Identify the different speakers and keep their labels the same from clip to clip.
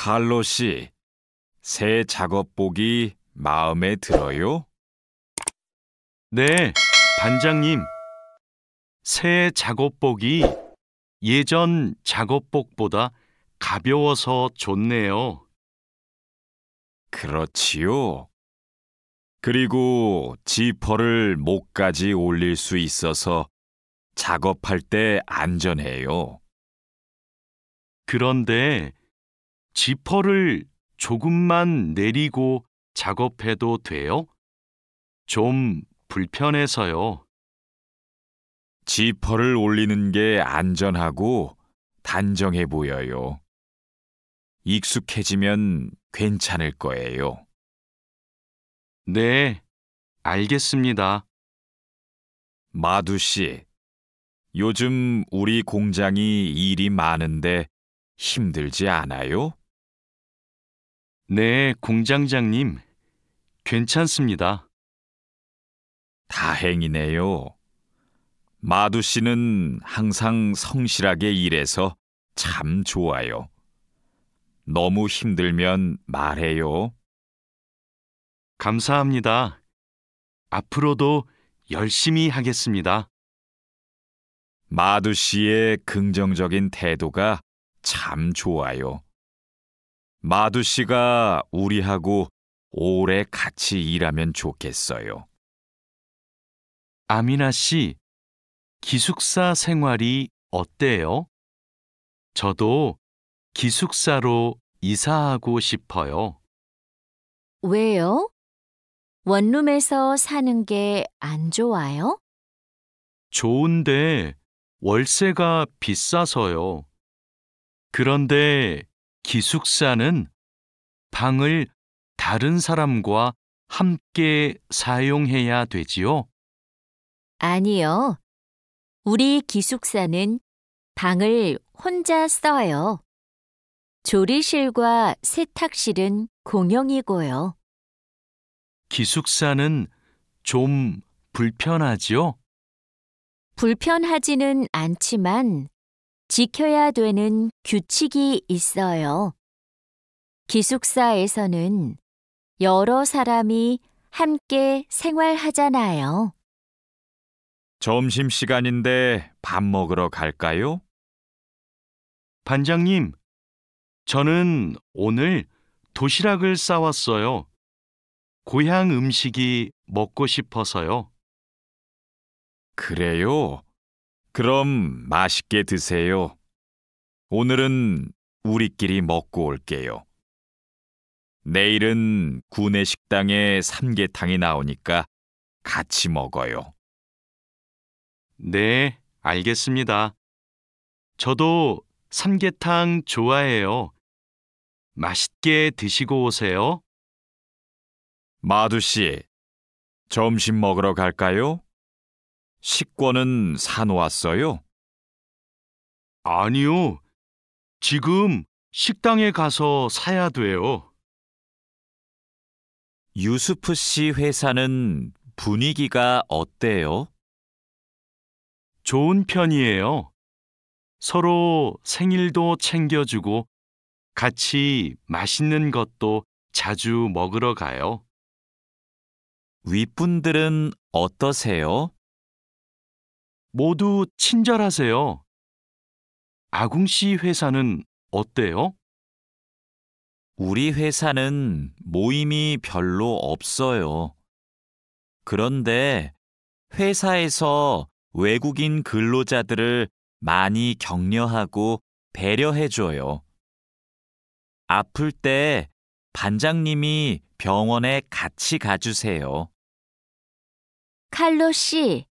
Speaker 1: 칼로 씨, 새 작업복이 마음에 들어요?
Speaker 2: 네, 반장님. 새 작업복이 예전 작업복보다 가벼워서 좋네요.
Speaker 1: 그렇지요. 그리고 지퍼를 목까지 올릴 수 있어서 작업할 때 안전해요.
Speaker 2: 그런데 지퍼를 조금만 내리고 작업해도 돼요? 좀 불편해서요.
Speaker 1: 지퍼를 올리는 게 안전하고 단정해 보여요. 익숙해지면 괜찮을 거예요.
Speaker 2: 네, 알겠습니다.
Speaker 1: 마두 씨, 요즘 우리 공장이 일이 많은데 힘들지 않아요?
Speaker 2: 네, 공장장님. 괜찮습니다.
Speaker 1: 다행이네요. 마두 씨는 항상 성실하게 일해서 참 좋아요. 너무 힘들면 말해요.
Speaker 2: 감사합니다. 앞으로도 열심히 하겠습니다.
Speaker 1: 마두 씨의 긍정적인 태도가 참 좋아요. 마두 씨가 우리하고 오래 같이 일하면 좋겠어요.
Speaker 2: 아미나 씨, 기숙사 생활이 어때요? 저도 기숙사로 이사하고 싶어요.
Speaker 3: 왜요? 원룸에서 사는 게 안 좋아요?
Speaker 2: 좋은데 월세가 비싸서요. 그런데 기숙사는 방을 다른 사람과 함께 사용해야 되지요?
Speaker 3: 아니요. 우리 기숙사는 방을 혼자 써요. 조리실과 세탁실은 공용이고요.
Speaker 2: 기숙사는 좀 불편하지요?
Speaker 3: 불편하지는 않지만 지켜야 되는 규칙이 있어요. 기숙사에서는 여러 사람이 함께 생활하잖아요.
Speaker 1: 점심시간인데 밥 먹으러 갈까요?
Speaker 2: 반장님, 저는 오늘 도시락을 싸왔어요. 고향 음식이 먹고 싶어서요.
Speaker 1: 그래요? 그럼 맛있게 드세요. 오늘은 우리끼리 먹고 올게요. 내일은 구내 식당에 삼계탕이 나오니까 같이 먹어요.
Speaker 2: 네, 알겠습니다. 저도 삼계탕 좋아해요. 맛있게 드시고 오세요.
Speaker 1: 마두 씨, 점심 먹으러 갈까요? 식권은 사놓았어요?
Speaker 2: 아니요, 지금 식당에 가서 사야 돼요.
Speaker 1: 유수프 씨 회사는 분위기가 어때요?
Speaker 2: 좋은 편이에요. 서로 생일도 챙겨주고 같이 맛있는 것도 자주 먹으러 가요.
Speaker 1: 윗분들은 어떠세요?
Speaker 2: 모두 친절하세요. 아궁 씨 회사는 어때요?
Speaker 1: 우리 회사는 모임이 별로 없어요. 그런데 회사에서 외국인 근로자들을 많이 격려하고 배려해줘요. 아플 때 반장님이 병원에 같이 가주세요.
Speaker 3: 칼로 씨,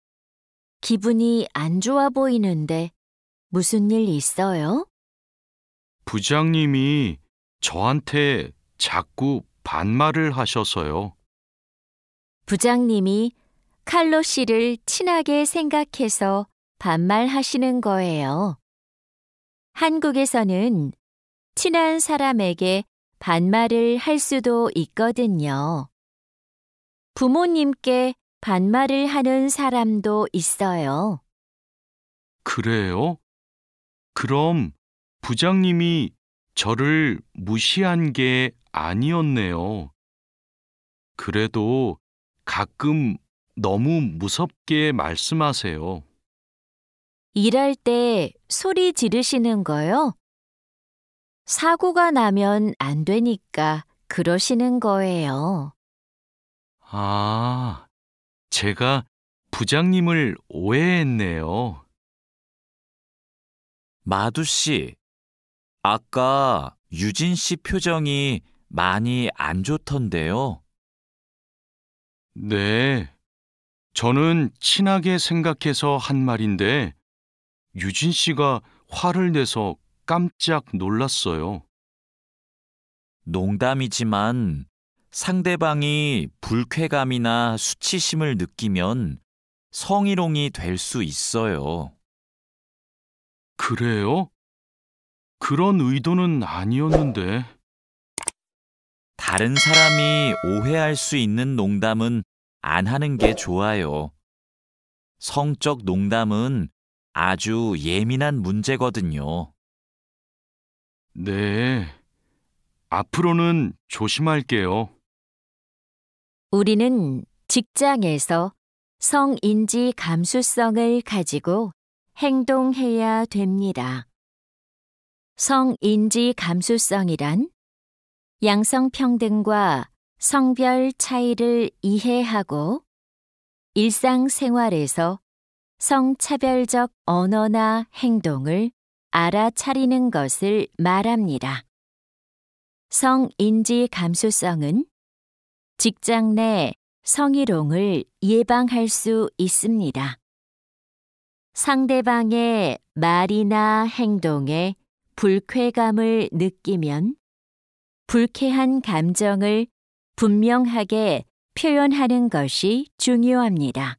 Speaker 3: 기분이 안 좋아 보이는데 무슨 일 있어요?
Speaker 2: 부장님이 저한테 자꾸 반말을 하셔서요.
Speaker 3: 부장님이 칼로 씨를 친하게 생각해서 반말하시는 거예요. 한국에서는 친한 사람에게 반말을 할 수도 있거든요. 부모님께 반말을 하는 사람도 있어요.
Speaker 2: 그래요? 그럼 부장님이 저를 무시한 게 아니었네요. 그래도 가끔 너무 무섭게 말씀하세요.
Speaker 3: 일할 때 소리 지르시는 거요? 사고가 나면 안 되니까 그러시는 거예요.
Speaker 2: 아, 제가 부장님을 오해했네요.
Speaker 1: 마두 씨, 아까 유진 씨 표정이 많이 안 좋던데요.
Speaker 2: 네, 저는 친하게 생각해서 한 말인데 유진 씨가 화를 내서 깜짝 놀랐어요.
Speaker 1: 농담이지만 상대방이 불쾌감이나 수치심을 느끼면 성희롱이 될 수 있어요.
Speaker 2: 그래요? 그런 의도는 아니었는데.
Speaker 1: 다른 사람이 오해할 수 있는 농담은 안 하는 게 좋아요. 성적 농담은 아주 예민한 문제거든요.
Speaker 2: 네, 앞으로는 조심할게요.
Speaker 3: 우리는 직장에서 성인지 감수성을 가지고 행동해야 됩니다. 성인지 감수성이란 양성평등과 성별 차이를 이해하고 일상생활에서 성차별적 언어나 행동을 알아차리는 것을 말합니다. 성인지 감수성은 직장 내 성희롱을 예방할 수 있습니다. 상대방의 말이나 행동에 불쾌감을 느끼면 불쾌한 감정을 분명하게 표현하는 것이 중요합니다.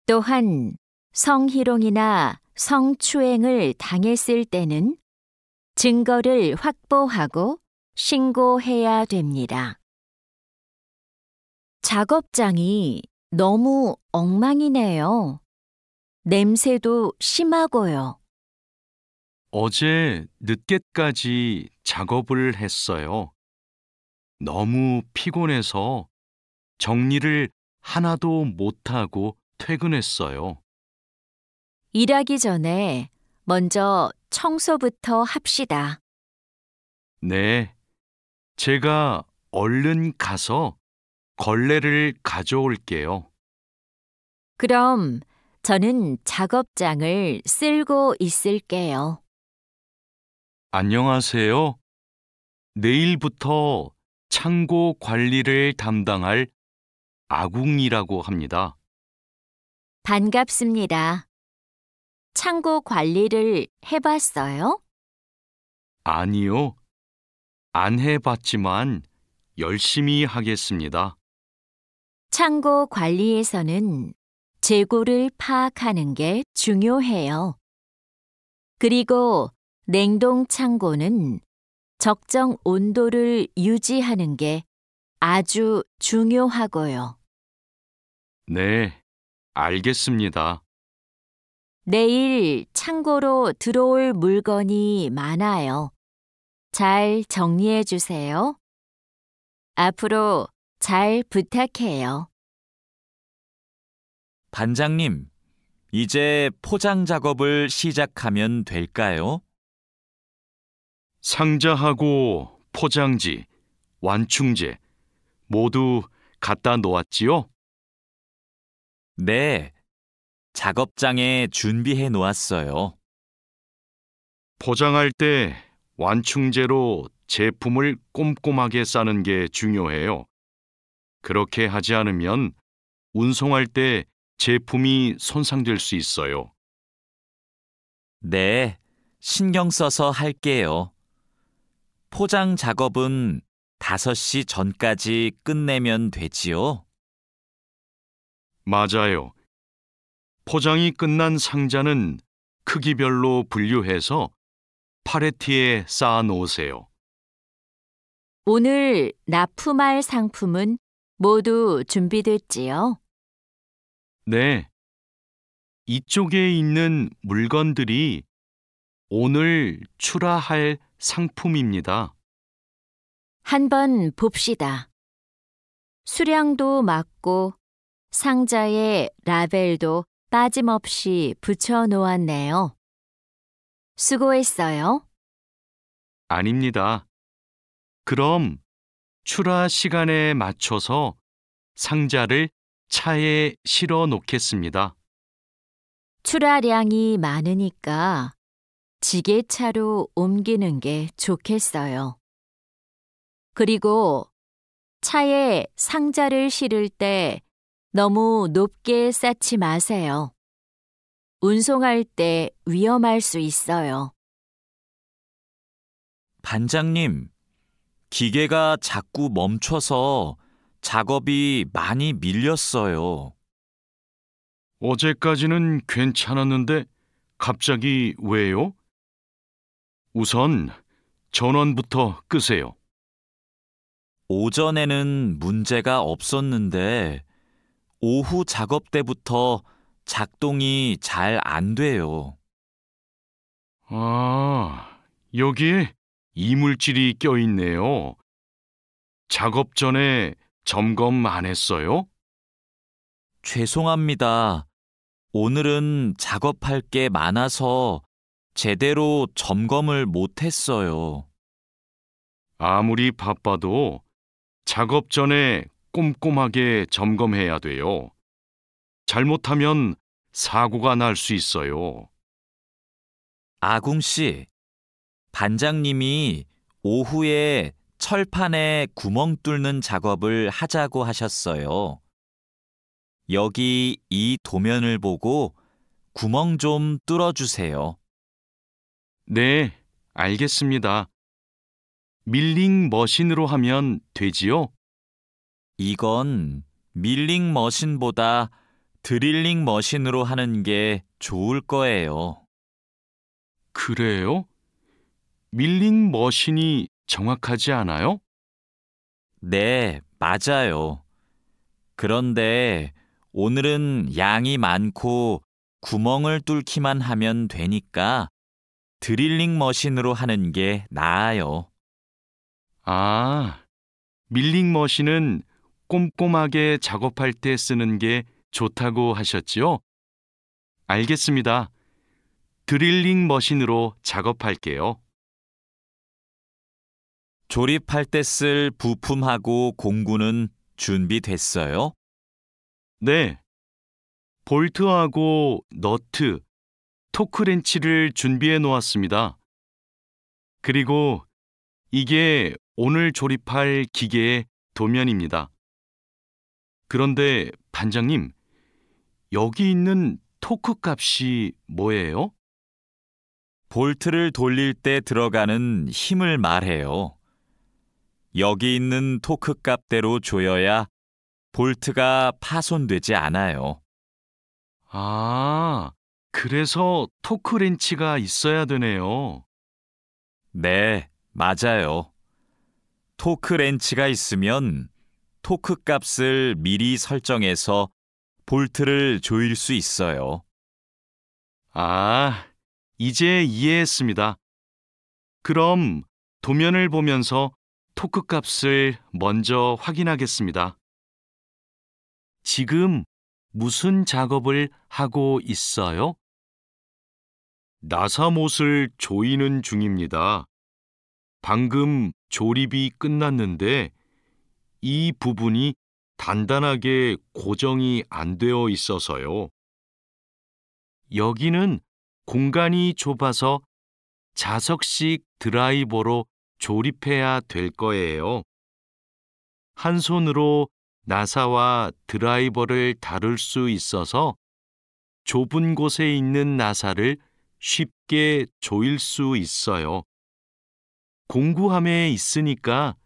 Speaker 3: 또한 성희롱이나 성추행을 당했을 때는 증거를 확보하고 신고해야 됩니다. 작업장이 너무 엉망이네요. 냄새도 심하고요.
Speaker 2: 어제 늦게까지 작업을 했어요. 너무 피곤해서 정리를 하나도 못하고 퇴근했어요.
Speaker 3: 일하기 전에 먼저 청소부터 합시다.
Speaker 2: 네, 제가 얼른 가서 걸레를 가져올게요.
Speaker 3: 그럼 저는 작업장을 쓸고 있을게요.
Speaker 2: 안녕하세요. 내일부터 창고 관리를 담당할 아궁이라고 합니다.
Speaker 3: 반갑습니다. 창고 관리를 해봤어요?
Speaker 2: 아니요, 안 해봤지만 열심히 하겠습니다.
Speaker 3: 창고 관리에서는 재고를 파악하는 게 중요해요. 그리고 냉동 창고는 적정 온도를 유지하는 게 아주 중요하고요.
Speaker 2: 네, 알겠습니다.
Speaker 3: 내일 창고로 들어올 물건이 많아요. 잘 정리해 주세요. 앞으로 잘 부탁해요.
Speaker 1: 반장님, 이제 포장 작업을 시작하면 될까요?
Speaker 2: 상자하고 포장지, 완충제 모두 갖다 놓았지요?
Speaker 1: 네, 작업장에 준비해 놓았어요.
Speaker 2: 포장할 때 완충제로 제품을 꼼꼼하게 싸는 게 중요해요. 그렇게 하지 않으면 운송할 때 제품이 손상될 수 있어요.
Speaker 1: 네, 신경 써서 할게요. 포장 작업은 5시 전까지 끝내면 되지요?
Speaker 2: 맞아요. 포장이 끝난 상자는 크기별로 분류해서 팔레트에 쌓아 놓으세요.
Speaker 3: 오늘 납품할 상품은 모두 준비됐지요?
Speaker 2: 네. 이쪽에 있는 물건들이 오늘 출하할 상품입니다.
Speaker 3: 한번 봅시다. 수량도 맞고 상자에 라벨도 빠짐없이 붙여 놓았네요. 수고했어요.
Speaker 2: 아닙니다. 그럼 출하 시간에 맞춰서 상자를 차에 실어 놓겠습니다.
Speaker 3: 출하량이 많으니까 지게차로 옮기는 게 좋겠어요. 그리고 차에 상자를 실을 때 너무 높게 쌓지 마세요. 운송할 때 위험할 수 있어요.
Speaker 1: 반장님, 기계가 자꾸 멈춰서 작업이 많이 밀렸어요.
Speaker 2: 어제까지는 괜찮았는데 갑자기 왜요? 우선 전원부터 끄세요.
Speaker 1: 오전에는 문제가 없었는데 오후 작업 때부터 작동이 잘 안 돼요.
Speaker 2: 아, 여기에 이물질이 껴있네요. 작업 전에 점검 안 했어요?
Speaker 1: 죄송합니다. 오늘은 작업할 게 많아서 제대로 점검을 못 했어요.
Speaker 2: 아무리 바빠도 작업 전에 꼼꼼하게 점검해야 돼요. 잘못하면 사고가 날 수 있어요.
Speaker 1: 아궁 씨, 반장님이 오후에 철판에 구멍 뚫는 작업을 하자고 하셨어요. 여기 이 도면을 보고 구멍 좀 뚫어주세요.
Speaker 2: 네, 알겠습니다. 밀링 머신으로 하면 되지요?
Speaker 1: 이건 밀링 머신보다 드릴링 머신으로 하는 게 좋을 거예요.
Speaker 2: 그래요? 밀링 머신이 정확하지 않아요?
Speaker 1: 네, 맞아요. 그런데 오늘은 양이 많고 구멍을 뚫기만 하면 되니까 드릴링 머신으로 하는 게 나아요.
Speaker 2: 아, 밀링 머신은 꼼꼼하게 작업할 때 쓰는 게 좋다고 하셨지요? 알겠습니다. 드릴링 머신으로 작업할게요.
Speaker 1: 조립할 때 쓸 부품하고 공구는 준비됐어요?
Speaker 2: 네, 볼트하고 너트, 토크렌치를 준비해 놓았습니다. 그리고 이게 오늘 조립할 기계의 도면입니다. 그런데 반장님, 여기 있는 토크 값이 뭐예요?
Speaker 1: 볼트를 돌릴 때 들어가는 힘을 말해요. 여기 있는 토크 값대로 조여야 볼트가 파손되지 않아요.
Speaker 2: 아, 그래서 토크렌치가 있어야 되네요.
Speaker 1: 네, 맞아요. 토크 렌치가 있으면 토크 값을 미리 설정해서 볼트를 조일 수 있어요.
Speaker 2: 아, 이제 이해했습니다. 그럼 도면을 보면서 토크 값을 먼저 확인하겠습니다. 지금 무슨 작업을 하고 있어요? 나사못을 조이는 중입니다. 방금 조립이 끝났는데 이 부분이 단단하게 고정이 안 되어 있어서요. 여기는 공간이 좁아서 자석식 드라이버로 조립해야 될 거예요. 한 손으로 나사와 드라이버를 다룰 수 있어서 좁은 곳에 있는 나사를 쉽게 조일 수 있어요. 공구함에 있으니까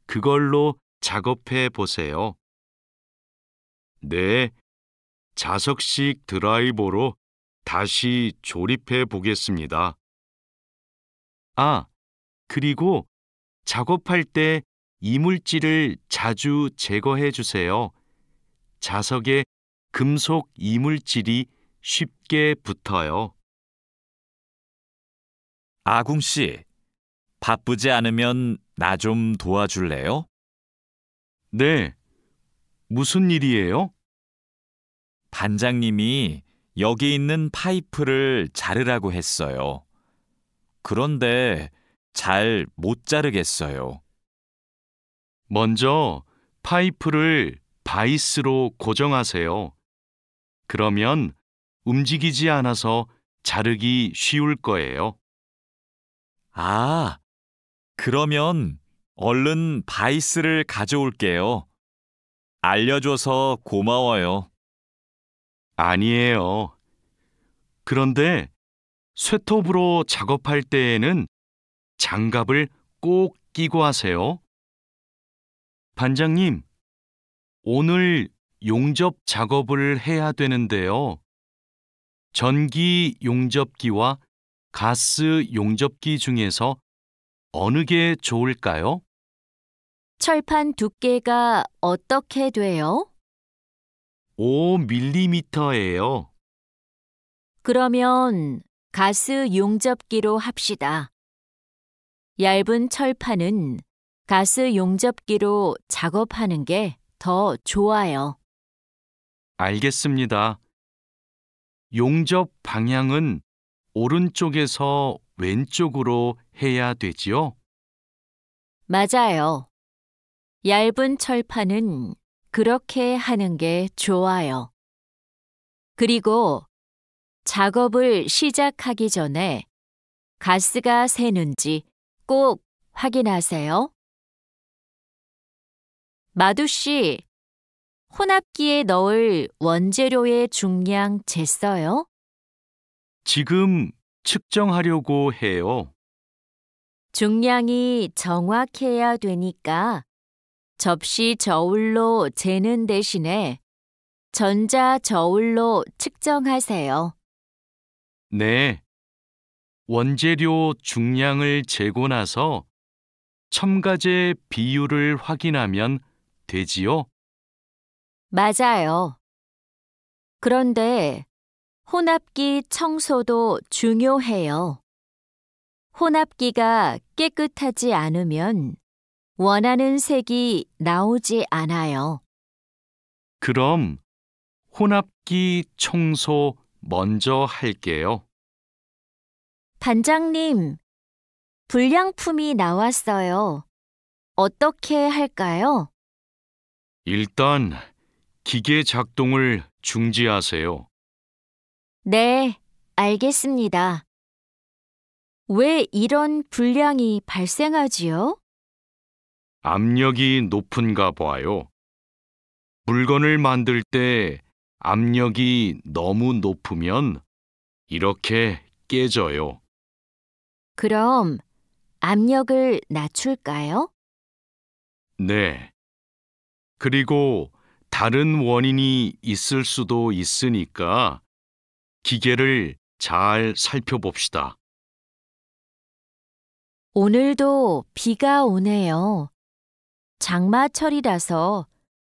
Speaker 2: 그걸로 작업해 보세요. 네, 자석식 드라이버로 다시 조립해 보겠습니다. 아, 그리고 작업할 때 이물질을 자주 제거해 주세요. 자석에 금속 이물질이 쉽게 붙어요.
Speaker 1: 아궁 씨, 바쁘지 않으면 나 좀 도와줄래요?
Speaker 2: 네, 무슨 일이에요?
Speaker 1: 반장님이 여기 있는 파이프를 자르라고 했어요. 그런데 잘 못 자르겠어요.
Speaker 2: 먼저 파이프를 바이스로 고정하세요. 그러면 움직이지 않아서 자르기 쉬울 거예요.
Speaker 1: 아, 그러면 얼른 바이스를 가져올게요. 알려줘서 고마워요.
Speaker 2: 아니에요. 그런데 쇠톱으로 작업할 때에는 장갑을 꼭 끼고 하세요. 반장님, 오늘 용접 작업을 해야 되는데요. 전기 용접기와 가스 용접기 중에서 어느 게 좋을까요?
Speaker 3: 철판 두께가 어떻게 돼요?
Speaker 2: 5mm예요.
Speaker 3: 그러면 가스 용접기로 합시다. 얇은 철판은 가스 용접기로 작업하는 게 더 좋아요.
Speaker 2: 알겠습니다. 용접 방향은 오른쪽에서 왼쪽으로 해야 되지요?
Speaker 3: 맞아요. 얇은 철판은 그렇게 하는 게 좋아요. 그리고 작업을 시작하기 전에 가스가 새는지 꼭 확인하세요. 마두 씨, 혼합기에 넣을 원재료의 중량 쟀어요?
Speaker 2: 지금 측정하려고 해요.
Speaker 3: 중량이 정확해야 되니까 접시 저울로 재는 대신에 전자 저울로 측정하세요.
Speaker 2: 네. 원재료 중량을 재고 나서 첨가제 비율을 확인하면 되지요?
Speaker 3: 맞아요. 그런데 혼합기 청소도 중요해요. 혼합기가 깨끗하지 않으면 원하는 색이 나오지 않아요.
Speaker 2: 그럼 혼합기 청소 먼저 할게요.
Speaker 3: 반장님, 불량품이 나왔어요. 어떻게 할까요?
Speaker 2: 일단 기계 작동을 중지하세요.
Speaker 3: 네, 알겠습니다. 왜 이런 불량이 발생하지요?
Speaker 2: 압력이 높은가 봐요. 물건을 만들 때 압력이 너무 높으면 이렇게 깨져요.
Speaker 3: 그럼 압력을 낮출까요?
Speaker 2: 네. 그리고 다른 원인이 있을 수도 있으니까 기계를 잘 살펴봅시다.
Speaker 3: 오늘도 비가 오네요. 장마철이라서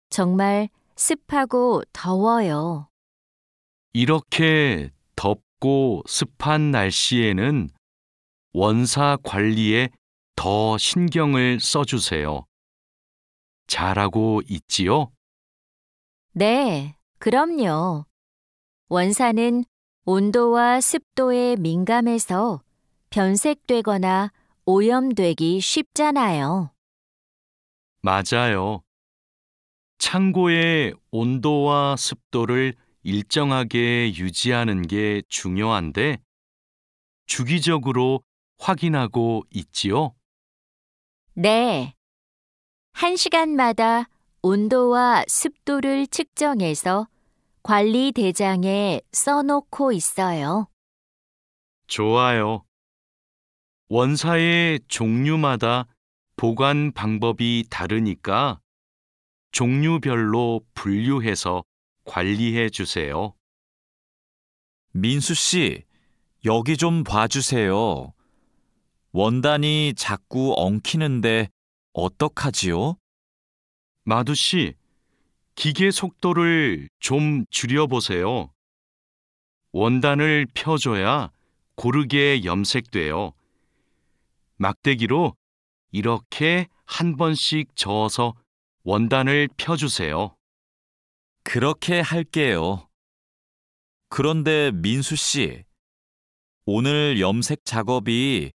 Speaker 3: 정말 습하고 더워요.
Speaker 2: 이렇게 덥고 습한 날씨에는 원사 관리에 더 신경을 써주세요. 잘하고 있지요?
Speaker 3: 네, 그럼요. 원사는 온도와 습도에 민감해서 변색되거나 오염되기 쉽잖아요.
Speaker 2: 맞아요. 창고의 온도와 습도를 일정하게 유지하는 게 중요한데 주기적으로 확인하고 있지요?
Speaker 3: 네. 1시간마다 온도와 습도를 측정해서 관리 대장에 써놓고 있어요.
Speaker 2: 좋아요. 원사의 종류마다 보관 방법이 다르니까 종류별로 분류해서 관리해 주세요.
Speaker 1: 민수 씨, 여기 좀 봐주세요. 원단이 자꾸 엉키는데 어떡하지요?
Speaker 2: 마두 씨, 기계 속도를 좀 줄여보세요. 원단을 펴줘야 고르게 염색돼요. 막대기로 이렇게 한 번씩 저어서 원단을 펴주세요.
Speaker 1: 그렇게 할게요. 그런데 민수 씨, 오늘 염색 작업이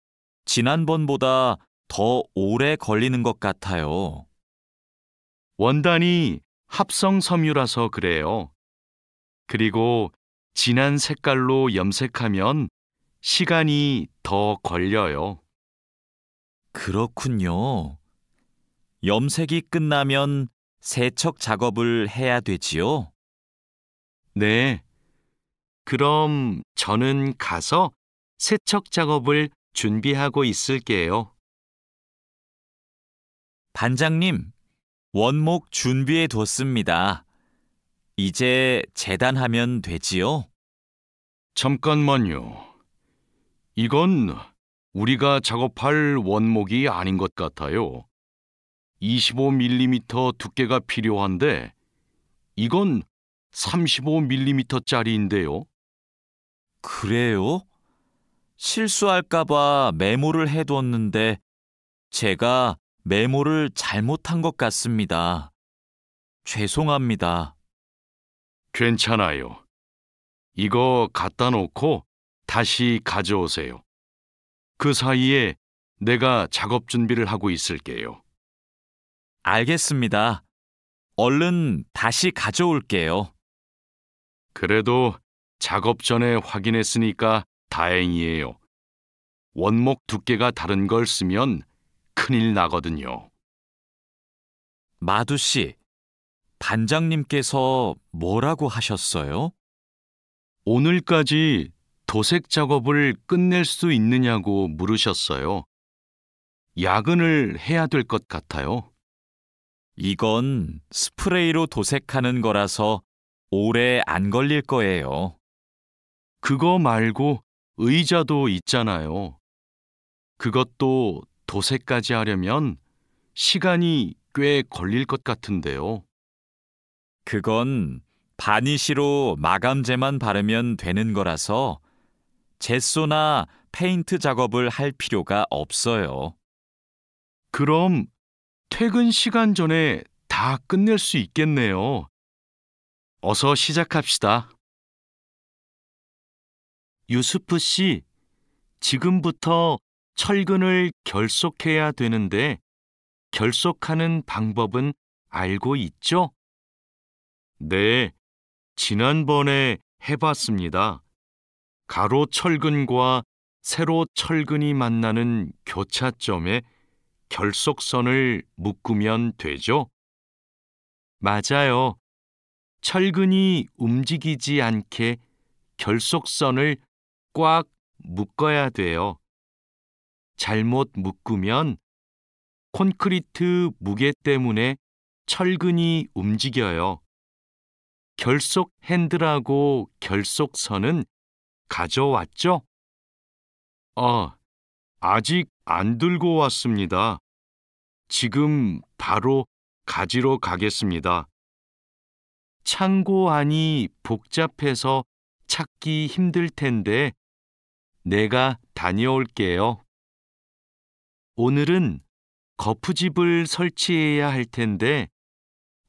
Speaker 1: 지난번보다 더 오래 걸리는 것 같아요.
Speaker 2: 원단이 합성 섬유라서 그래요. 그리고 진한 색깔로 염색하면 시간이 더 걸려요.
Speaker 1: 그렇군요. 염색이 끝나면 세척 작업을 해야 되지요?
Speaker 2: 네. 그럼 저는 가서 세척 작업을 준비하고 있을게요.
Speaker 1: 반장님, 원목 준비해 뒀습니다. 이제 재단하면 되지요?
Speaker 2: 잠깐만요. 이건 우리가 작업할 원목이 아닌 것 같아요. 25mm 두께가 필요한데 이건 35mm짜리인데요.
Speaker 1: 그래요? 실수할까봐 메모를 해뒀는데 제가 메모를 잘못한 것 같습니다. 죄송합니다.
Speaker 2: 괜찮아요. 이거 갖다 놓고 다시 가져오세요. 그 사이에 내가 작업 준비를 하고 있을게요.
Speaker 1: 알겠습니다. 얼른 다시 가져올게요.
Speaker 2: 그래도 작업 전에 확인했으니까 다행이에요. 원목 두께가 다른 걸 쓰면 큰일 나거든요.
Speaker 1: 마두 씨, 반장님께서 뭐라고 하셨어요?
Speaker 2: 오늘까지 도색 작업을 끝낼 수 있느냐고 물으셨어요. 야근을 해야 될 것 같아요.
Speaker 1: 이건 스프레이로 도색하는 거라서 오래 안 걸릴 거예요.
Speaker 2: 그거 말고 의자도 있잖아요. 그것도 도색까지 하려면 시간이 꽤 걸릴 것 같은데요.
Speaker 1: 그건 바니쉬로 마감제만 바르면 되는 거라서 젯소나 페인트 작업을 할 필요가 없어요.
Speaker 2: 그럼 퇴근 시간 전에 다 끝낼 수 있겠네요. 어서 시작합시다. 유수프 씨, 지금부터 철근을 결속해야 되는데 결속하는 방법은 알고 있죠? 네, 지난번에 해봤습니다. 가로 철근과 세로 철근이 만나는 교차점에 결속선을 묶으면 되죠? 맞아요. 철근이 움직이지 않게 결속선을 꽉 묶어야 돼요. 잘못 묶으면 콘크리트 무게 때문에 철근이 움직여요. 결속 핸들하고 결속선은 가져왔죠? 아직 안 들고 왔습니다. 지금 바로 가지러 가겠습니다. 창고 안이 복잡해서 찾기 힘들 텐데 내가 다녀올게요. 오늘은 거푸집을 설치해야 할 텐데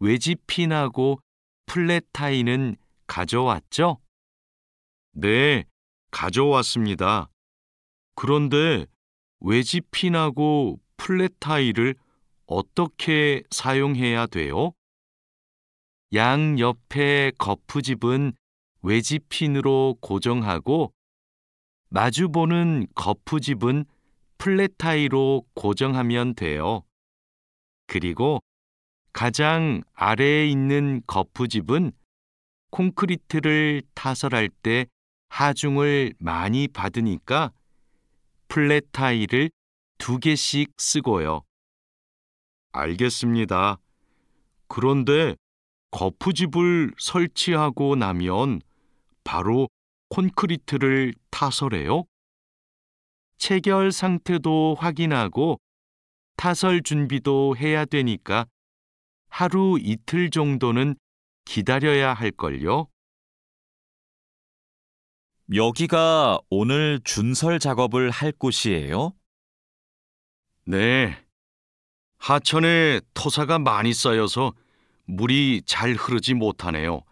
Speaker 2: 외집핀하고 플랫 타이는 가져왔죠? 네, 가져왔습니다. 그런데 외집핀하고 플랫 타이를 어떻게 사용해야 돼요? 양 옆에 거푸집은 외집핀으로 고정하고 마주보는 거푸집은 플랫 타이로 고정하면 돼요. 그리고 가장 아래에 있는 거푸집은 콘크리트를 타설할 때 하중을 많이 받으니까 플랫 타이를 2개씩 쓰고요. 알겠습니다. 그런데 거푸집을 설치하고 나면 바로 콘크리트를 타설해요? 체결 상태도 확인하고 타설 준비도 해야 되니까 하루 이틀 정도는 기다려야 할걸요?
Speaker 1: 여기가 오늘 준설 작업을 할 곳이에요?
Speaker 2: 네. 하천에 토사가 많이 쌓여서 물이 잘 흐르지 못하네요.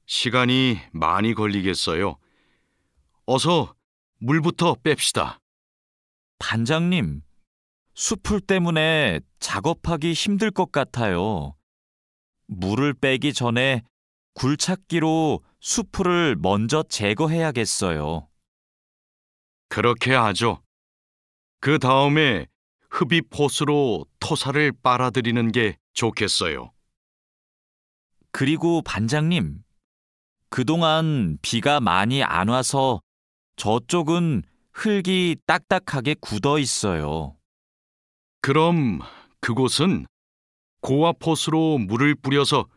Speaker 2: 시간이 많이 걸리겠어요. 어서 물부터 뺍시다.
Speaker 1: 반장님, 숲풀 때문에 작업하기 힘들 것 같아요. 물을 빼기 전에 굴착기로 숲풀을 먼저 제거해야겠어요.
Speaker 2: 그렇게 하죠. 그 다음에 흡입 호스로 토사를 빨아들이는 게 좋겠어요.
Speaker 1: 그리고 반장님, 그동안 비가 많이 안 와서 저쪽은 흙이 딱딱하게 굳어 있어요.
Speaker 2: 그럼 그곳은 고압 호스로 물을 뿌려서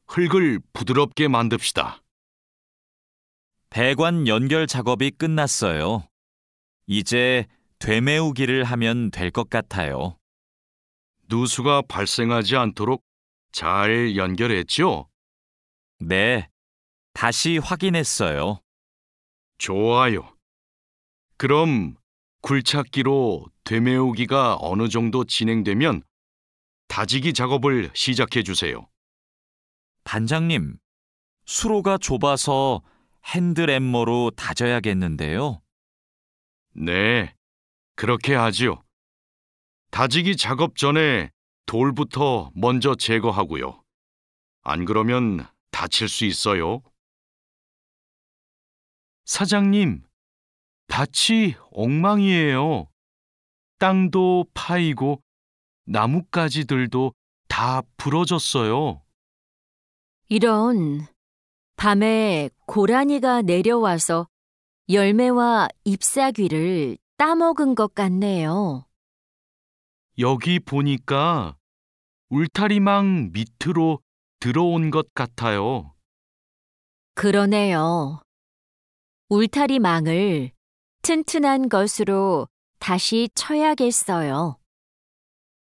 Speaker 2: 흙을 부드럽게 만듭시다.
Speaker 1: 배관 연결 작업이 끝났어요. 이제 되메우기를 하면 될 것 같아요.
Speaker 2: 누수가 발생하지 않도록 잘 연결했죠?
Speaker 1: 네, 다시 확인했어요.
Speaker 2: 좋아요. 그럼 굴착기로 되메우기가 어느 정도 진행되면 다지기 작업을 시작해 주세요.
Speaker 1: 반장님, 수로가 좁아서 핸드램머로 다져야겠는데요.
Speaker 2: 네, 그렇게 하지요. 다지기 작업 전에 돌부터 먼저 제거하고요. 안 그러면 다칠 수 있어요. 사장님, 밭이 엉망이에요. 땅도 파이고 나뭇가지들도 다 부러졌어요.
Speaker 3: 이런, 밤에 고라니가 내려와서 열매와 잎사귀를 따먹은 것 같네요.
Speaker 2: 여기 보니까 울타리망 밑으로 들어온 것 같아요.
Speaker 3: 그러네요. 울타리망을 튼튼한 것으로 다시 쳐야겠어요.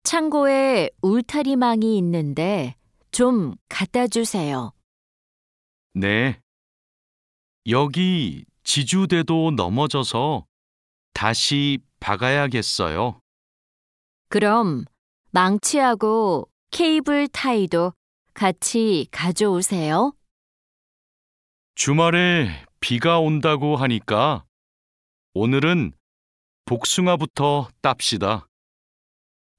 Speaker 3: 창고에 울타리망이 있는데 좀 갖다 주세요.
Speaker 2: 네. 여기 지주대도 넘어져서 다시 박아야겠어요.
Speaker 3: 그럼 망치하고 케이블 타이도 같이 가져오세요.
Speaker 2: 주말에 비가 온다고 하니까 오늘은 복숭아부터 땁시다.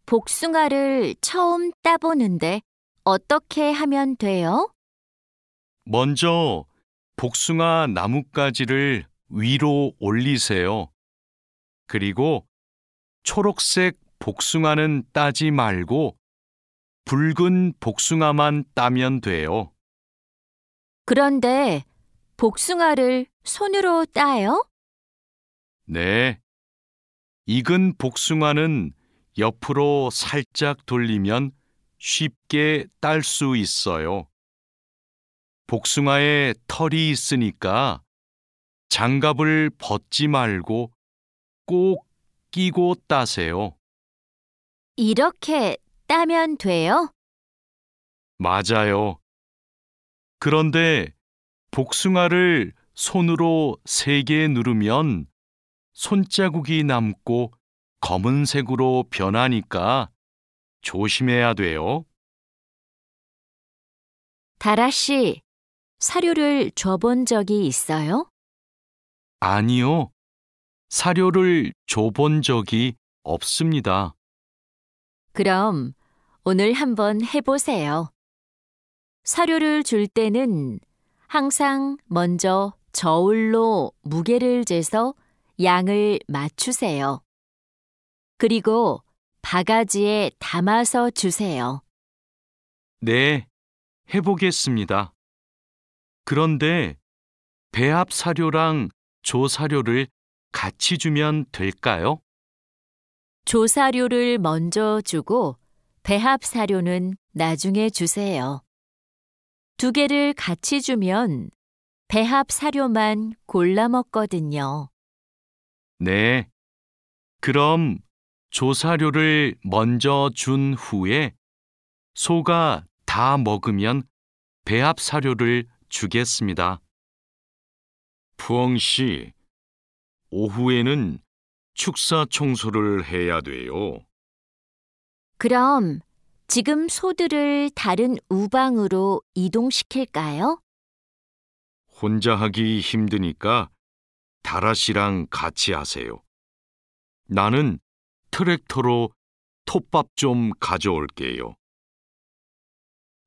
Speaker 3: 복숭아를 처음 따보는데 어떻게 하면 돼요?
Speaker 2: 먼저 복숭아 나뭇가지를 위로 올리세요. 그리고 초록색 복숭아는 따지 말고 붉은 복숭아만 따면 돼요.
Speaker 3: 그런데 복숭아를 손으로 따요?
Speaker 2: 네. 익은 복숭아는 옆으로 살짝 돌리면 쉽게 딸 수 있어요. 복숭아에 털이 있으니까 장갑을 벗지 말고 꼭 끼고 따세요.
Speaker 3: 이렇게 따면 돼요?
Speaker 2: 맞아요. 그런데 복숭아를 손으로 세게 누르면 손자국이 남고 검은색으로 변하니까 조심해야 돼요.
Speaker 3: 다라 씨, 사료를 줘본 적이 있어요?
Speaker 2: 아니요. 사료를 줘본 적이 없습니다.
Speaker 3: 그럼 오늘 한번 해보세요. 사료를 줄 때는 항상 먼저 저울로 무게를 재서 양을 맞추세요. 그리고 바가지에 담아서 주세요.
Speaker 2: 네, 해보겠습니다. 그런데 배합 사료랑 조사료를 같이 주면 될까요?
Speaker 3: 조사료를 먼저 주고 배합 사료는 나중에 주세요. 두 개를 같이 주면 배합 사료만 골라 먹거든요.
Speaker 2: 네. 그럼 조사료를 먼저 준 후에 소가 다 먹으면 배합 사료를 주겠습니다. 푸엉 씨, 오후에는 축사 청소를 해야 돼요.
Speaker 3: 그럼 지금 소들을 다른 우방으로 이동시킬까요?
Speaker 2: 혼자 하기 힘드니까 다라 씨랑 같이 하세요. 나는 트랙터로 톱밥 좀 가져올게요.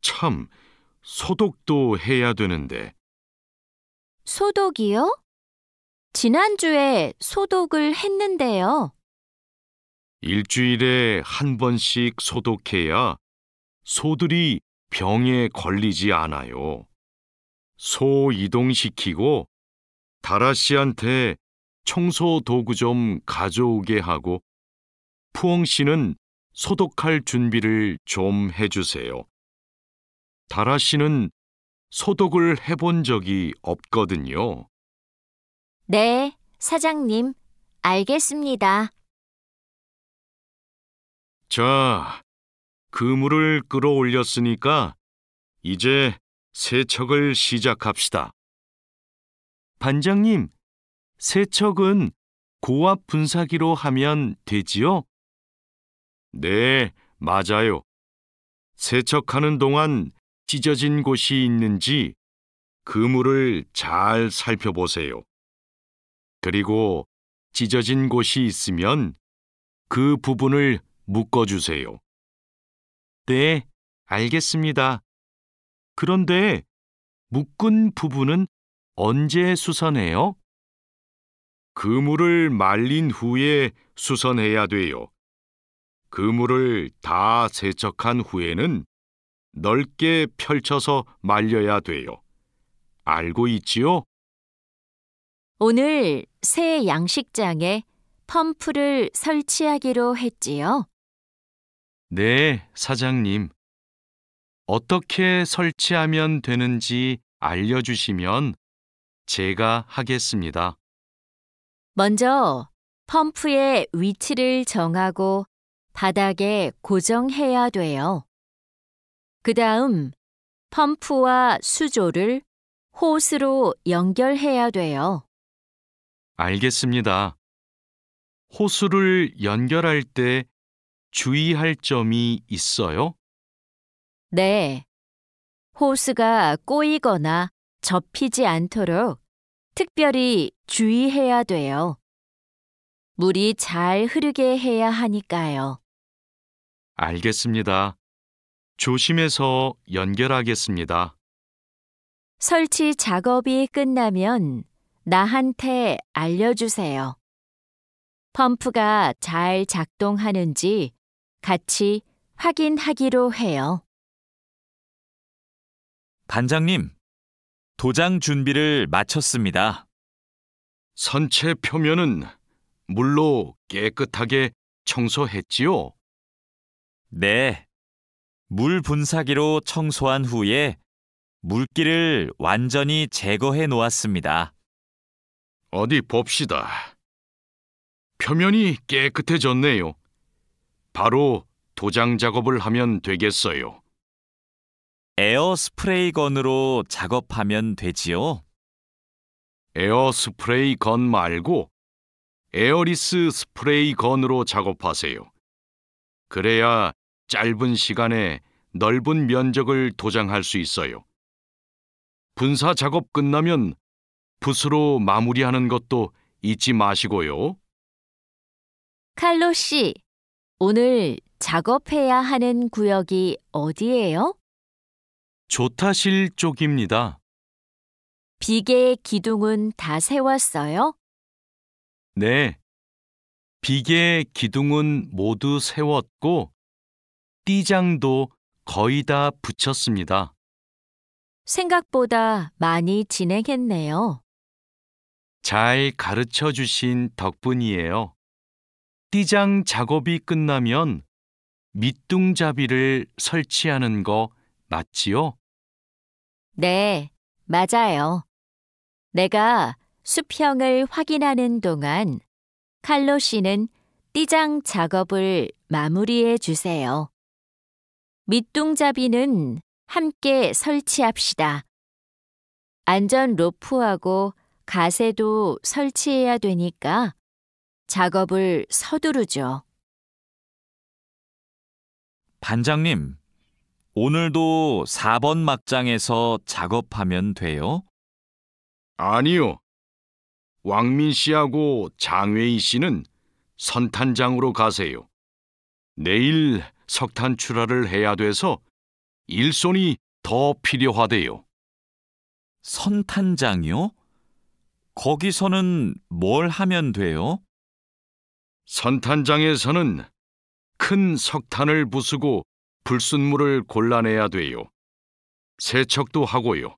Speaker 2: 참, 소독도 해야 되는데.
Speaker 3: 소독이요? 지난주에 소독을 했는데요.
Speaker 2: 일주일에 한 번씩 소독해야 소들이 병에 걸리지 않아요. 소 이동시키고 다라 씨한테 청소 도구 좀 가져오게 하고 푸엉 씨는 소독할 준비를 좀 해주세요. 다라 씨는 소독을 해본 적이 없거든요.
Speaker 3: 네, 사장님. 알겠습니다.
Speaker 2: 자, 그물을 끌어올렸으니까 이제 세척을 시작합시다. 반장님, 세척은 고압 분사기로 하면 되지요? 네, 맞아요. 세척하는 동안 찢어진 곳이 있는지 그물을 잘 살펴보세요. 그리고 찢어진 곳이 있으면 그 부분을 묶어주세요. 네, 알겠습니다. 그런데 묶은 부분은 언제 수선해요? 그물을 말린 후에 수선해야 돼요. 그물을 다 세척한 후에는 넓게 펼쳐서 말려야 돼요. 알고 있지요?
Speaker 3: 오늘 새 양식장에 펌프를 설치하기로 했지요.
Speaker 2: 네, 사장님. 어떻게 설치하면 되는지 알려주시면 제가 하겠습니다.
Speaker 3: 먼저 펌프의 위치를 정하고 바닥에 고정해야 돼요. 그 다음 펌프와 수조를 호스로 연결해야 돼요.
Speaker 2: 알겠습니다. 호스를 연결할 때 주의할 점이 있어요?
Speaker 3: 네. 호스가 꼬이거나 접히지 않도록 특별히 주의해야 돼요. 물이 잘 흐르게 해야 하니까요.
Speaker 2: 알겠습니다. 조심해서 연결하겠습니다.
Speaker 3: 설치 작업이 끝나면 나한테 알려주세요. 펌프가 잘 작동하는지 같이 확인하기로 해요.
Speaker 1: 반장님, 도장 준비를 마쳤습니다.
Speaker 2: 선체 표면은 물로 깨끗하게 청소했지요?
Speaker 1: 네. 물 분사기로 청소한 후에 물기를 완전히 제거해 놓았습니다.
Speaker 2: 어디 봅시다. 표면이 깨끗해졌네요. 바로 도장 작업을 하면 되겠어요.
Speaker 1: 에어 스프레이 건으로 작업하면 되지요?
Speaker 2: 에어 스프레이 건 말고 에어리스 스프레이 건으로 작업하세요. 그래야 짧은 시간에 넓은 면적을 도장할 수 있어요. 분사 작업 끝나면 붓으로 마무리하는 것도 잊지 마시고요.
Speaker 3: 칼로 씨, 오늘 작업해야 하는 구역이 어디예요?
Speaker 2: 조타실 쪽입니다.
Speaker 3: 비계 기둥은 다 세웠어요?
Speaker 2: 네. 비계 기둥은 모두 세웠고 띠장도 거의 다 붙였습니다.
Speaker 3: 생각보다 많이 진행했네요.
Speaker 2: 잘 가르쳐 주신 덕분이에요. 띠장 작업이 끝나면 밑둥잡이를 설치하는 거 맞지요?
Speaker 3: 네, 맞아요. 내가 수평을 확인하는 동안 칼로 씨는 띠장 작업을 마무리해 주세요. 밑둥잡이는 함께 설치합시다. 안전 로프하고 가세도 설치해야 되니까 작업을 서두르죠.
Speaker 1: 반장님, 오늘도 4번 막장에서 작업하면 돼요?
Speaker 2: 아니요. 왕민 씨하고 장외희 씨는 선탄장으로 가세요. 내일 석탄 출하를 해야 돼서 일손이 더 필요하대요.
Speaker 1: 선탄장이요? 거기서는 뭘 하면 돼요?
Speaker 2: 선탄장에서는 큰 석탄을 부수고 불순물을 골라내야 돼요. 세척도 하고요.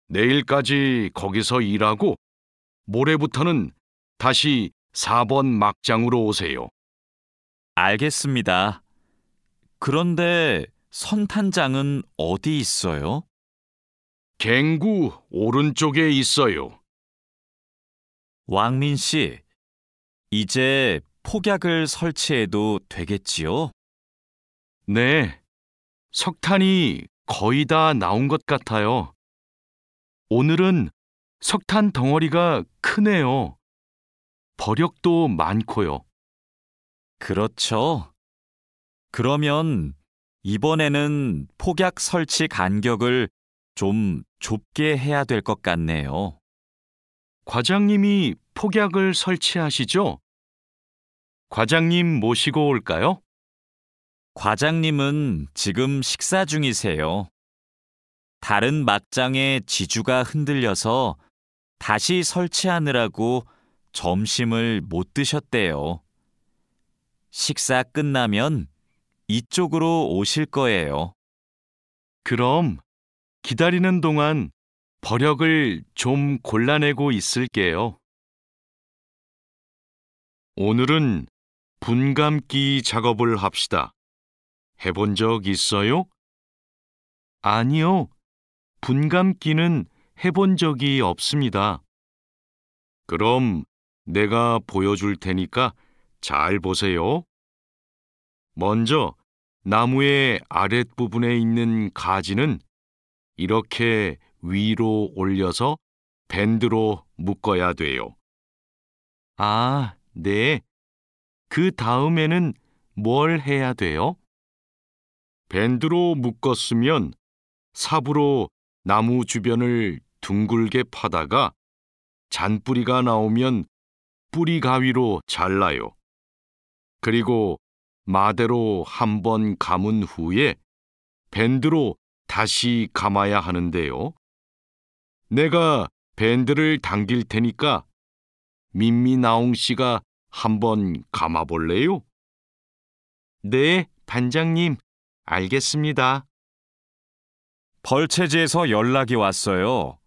Speaker 2: 내일까지 거기서 일하고 모레부터는 다시 4번 막장으로 오세요.
Speaker 1: 알겠습니다. 그런데 선탄장은 어디 있어요?
Speaker 2: 갱구 오른쪽에 있어요.
Speaker 1: 왕민 씨, 이제 폭약을 설치해도 되겠지요?
Speaker 2: 네, 석탄이 거의 다 나온 것 같아요. 오늘은 석탄 덩어리가 크네요. 버력도 많고요.
Speaker 1: 그렇죠. 그러면 이번에는 폭약 설치 간격을 좀 좁게 해야 될 것 같네요.
Speaker 2: 과장님이 폭약을 설치하시죠? 과장님 모시고 올까요?
Speaker 1: 과장님은 지금 식사 중이세요. 다른 막장의 지주가 흔들려서 다시 설치하느라고 점심을 못 드셨대요. 식사 끝나면 이쪽으로 오실 거예요.
Speaker 2: 그럼 기다리는 동안 버력을 좀 골라내고 있을게요. 오늘은 분감기 작업을 합시다. 해본 적 있어요? 아니요. 분감기는 해본 적이 없습니다. 그럼 내가 보여줄 테니까 잘 보세요. 먼저 나무의 아랫부분에 있는 가지는 이렇게 위로 올려서 밴드로 묶어야 돼요. 아, 네. 그 다음에는 뭘 해야 돼요? 밴드로 묶었으면 삽으로 나무 주변을 둥글게 파다가 잔뿌리가 나오면 뿌리 가위로 잘라요. 그리고 마대로 한 번 감은 후에 밴드로 다시 감아야 하는데요. 내가 밴드를 당길 테니까 민미나옹 씨가 한번 감아볼래요? 네, 반장님, 알겠습니다.
Speaker 1: 벌채지에서 연락이 왔어요.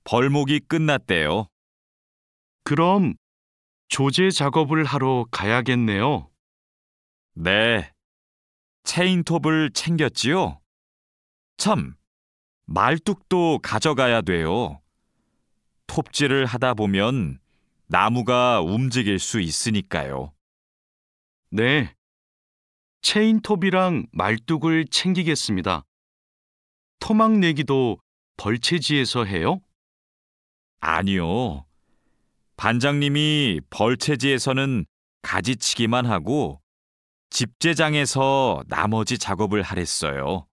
Speaker 1: 벌목이 끝났대요.
Speaker 2: 그럼 조제 작업을 하러 가야겠네요.
Speaker 1: 네. 체인톱을 챙겼지요? 참, 말뚝도 가져가야 돼요. 톱질을 하다 보면 나무가 움직일 수 있으니까요.
Speaker 2: 네, 체인톱이랑 말뚝을 챙기겠습니다. 토막 내기도 벌채지에서 해요?
Speaker 1: 아니요. 반장님이 벌채지에서는 가지치기만 하고 집재장에서 나머지 작업을 하랬어요.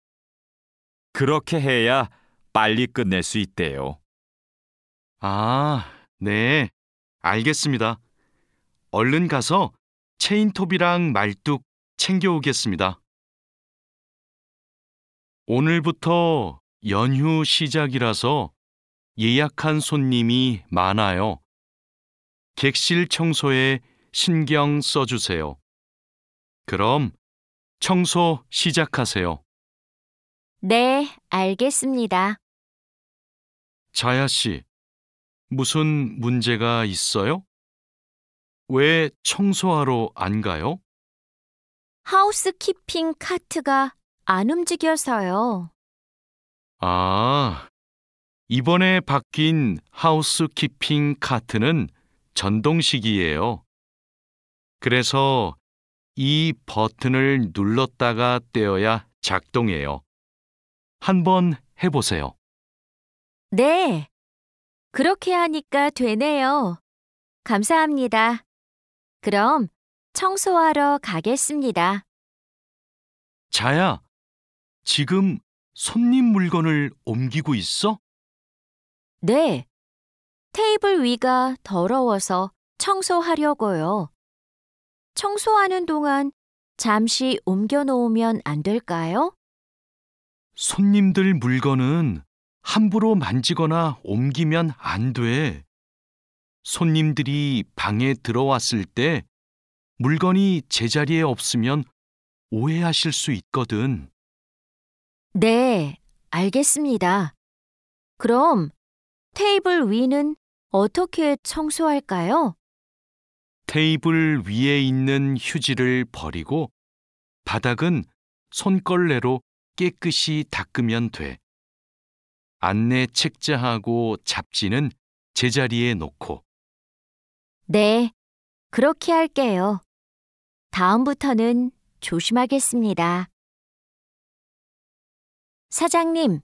Speaker 1: 그렇게 해야 빨리 끝낼 수 있대요.
Speaker 2: 아, 네, 알겠습니다. 얼른 가서 체인톱이랑 말뚝 챙겨오겠습니다. 오늘부터 연휴 시작이라서 예약한 손님이 많아요. 객실 청소에 신경 써주세요. 그럼 청소 시작하세요.
Speaker 3: 네, 알겠습니다.
Speaker 2: 자야 씨, 무슨 문제가 있어요? 왜 청소하러 안 가요?
Speaker 3: 하우스키핑 카트가 안 움직여서요.
Speaker 2: 아, 이번에 바뀐 하우스키핑 카트는 전동식이에요. 그래서 이 버튼을 눌렀다가 떼어야 작동해요. 한번 해보세요.
Speaker 3: 네, 그렇게 하니까 되네요. 감사합니다. 그럼 청소하러 가겠습니다.
Speaker 2: 자야, 지금 손님 물건을 옮기고 있어?
Speaker 3: 네. 테이블 위가 더러워서 청소하려고요. 청소하는 동안 잠시 옮겨 놓으면 안 될까요?
Speaker 2: 손님들 물건은 함부로 만지거나 옮기면 안 돼. 손님들이 방에 들어왔을 때 물건이 제자리에 없으면 오해하실 수 있거든.
Speaker 3: 네, 알겠습니다. 그럼 테이블 위는 어떻게 청소할까요?
Speaker 2: 테이블 위에 있는 휴지를 버리고 바닥은 손걸레로 깨끗이 닦으면 돼. 안내 책자하고 잡지는 제자리에 놓고.
Speaker 3: 네, 그렇게 할게요. 다음부터는 조심하겠습니다. 사장님,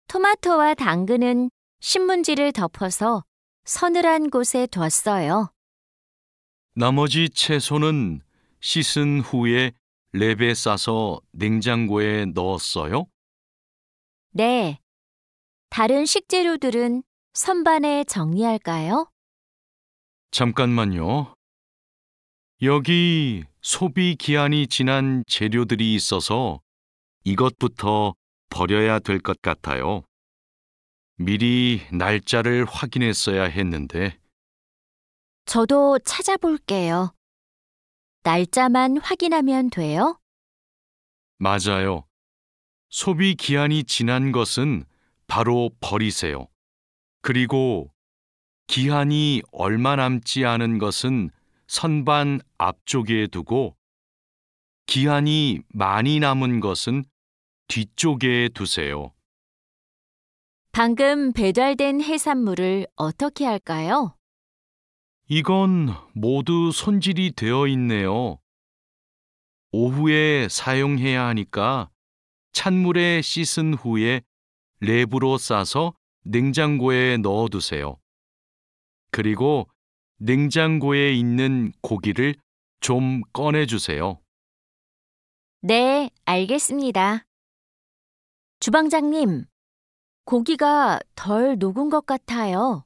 Speaker 3: 토마토와 당근은 신문지를 덮어서 서늘한 곳에 뒀어요.
Speaker 2: 나머지 채소는 씻은 후에 랩에 싸서 냉장고에 넣었어요?
Speaker 3: 네, 다른 식재료들은 선반에 정리할까요?
Speaker 2: 잠깐만요. 여기 소비 기한이 지난 재료들이 있어서 이것부터 버려야 될 것 같아요. 미리 날짜를 확인했어야 했는데.
Speaker 3: 저도 찾아볼게요. 날짜만 확인하면 돼요?
Speaker 2: 맞아요. 소비 기한이 지난 것은 바로 버리세요. 그리고 기한이 얼마 남지 않은 것은 선반 앞쪽에 두고 기한이 많이 남은 것은 뒤쪽에 두세요.
Speaker 3: 방금 배달된 해산물을 어떻게 할까요?
Speaker 2: 이건 모두 손질이 되어 있네요. 오후에 사용해야 하니까 찬물에 씻은 후에 랩으로 싸서 냉장고에 넣어두세요. 그리고 냉장고에 있는 고기를 좀 꺼내주세요.
Speaker 3: 네, 알겠습니다. 주방장님, 고기가 덜 녹은 것 같아요.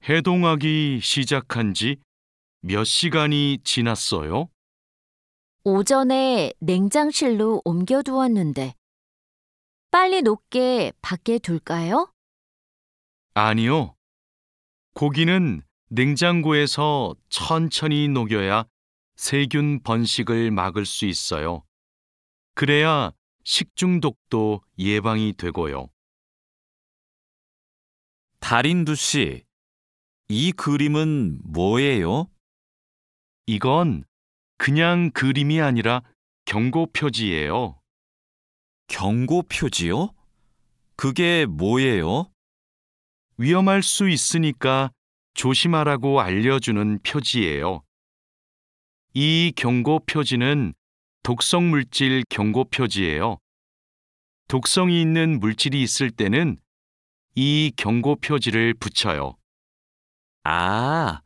Speaker 2: 해동하기 시작한 지 몇 시간이 지났어요?
Speaker 3: 오전에 냉장실로 옮겨두었는데, 빨리 녹게 밖에 둘까요?
Speaker 2: 아니요. 고기는 냉장고에서 천천히 녹여야 세균 번식을 막을 수 있어요. 그래야 식중독도 예방이 되고요.
Speaker 1: 달인두 씨, 이 그림은 뭐예요?
Speaker 2: 이건 그냥 그림이 아니라 경고 표지예요.
Speaker 1: 경고 표지요? 그게 뭐예요?
Speaker 2: 위험할 수 있으니까 조심하라고 알려주는 표지예요. 이 경고 표지는 독성 물질 경고 표지예요. 독성이 있는 물질이 있을 때는 이 경고 표지를 붙여요.
Speaker 1: 아,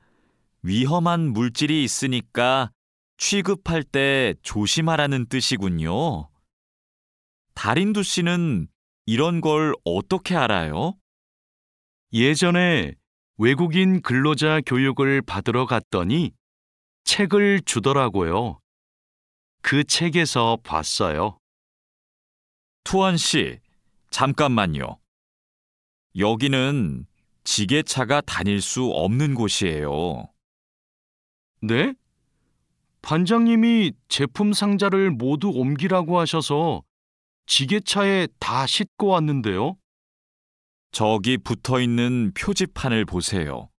Speaker 1: 위험한 물질이 있으니까 취급할 때 조심하라는 뜻이군요. 달인두 씨는 이런 걸 어떻게 알아요?
Speaker 2: 예전에 외국인 근로자 교육을 받으러 갔더니 책을 주더라고요. 그 책에서 봤어요.
Speaker 1: 투원 씨, 잠깐만요. 여기는 지게차가 다닐 수 없는 곳이에요.
Speaker 2: 네? 반장님이 제품 상자를 모두 옮기라고 하셔서 지게차에 다 싣고 왔는데요.
Speaker 1: 저기 붙어 있는 표지판을 보세요.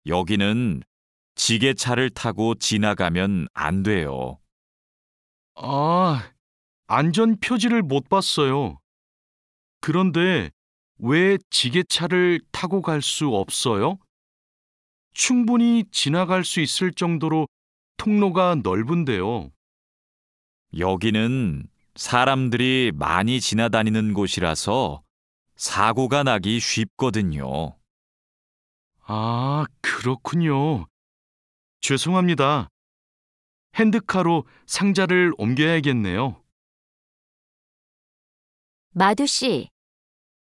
Speaker 1: 여기는 지게차를 타고 지나가면 안 돼요.
Speaker 2: 아, 안전 표지를 못 봤어요. 그런데 왜 지게차를 타고 갈 수 없어요? 충분히 지나갈 수 있을 정도로 통로가 넓은데요.
Speaker 1: 여기는 사람들이 많이 지나다니는 곳이라서 사고가 나기 쉽거든요.
Speaker 2: 아, 그렇군요. 죄송합니다. 핸드카로 상자를 옮겨야겠네요.
Speaker 3: 마두 씨,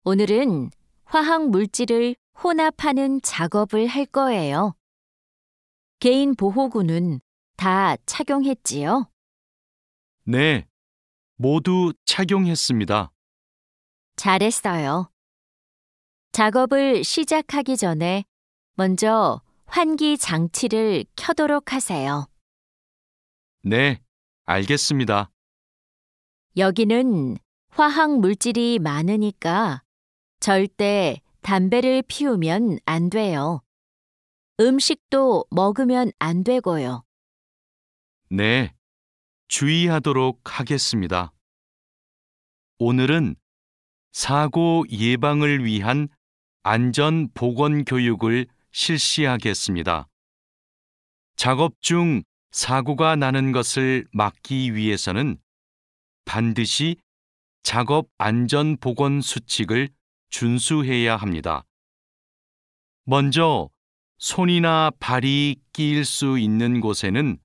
Speaker 3: 오늘은 화학 물질을 혼합하는 작업을 할 거예요. 개인 보호구는 다 착용했지요?
Speaker 2: 네, 모두 착용했습니다.
Speaker 3: 잘했어요. 작업을 시작하기 전에 먼저 환기 장치를 켜도록 하세요.
Speaker 2: 네, 알겠습니다.
Speaker 3: 여기는 화학 물질이 많으니까 절대 담배를 피우면 안 돼요. 음식도 먹으면 안 되고요.
Speaker 2: 네, 주의하도록 하겠습니다. 오늘은 사고 예방을 위한 안전 보건 교육을 실시하겠습니다. 작업 중 사고가 나는 것을 막기 위해서는 반드시 작업 안전 보건 수칙을 준수해야 합니다. 먼저 손이나 발이 끼일 수 있는 곳에는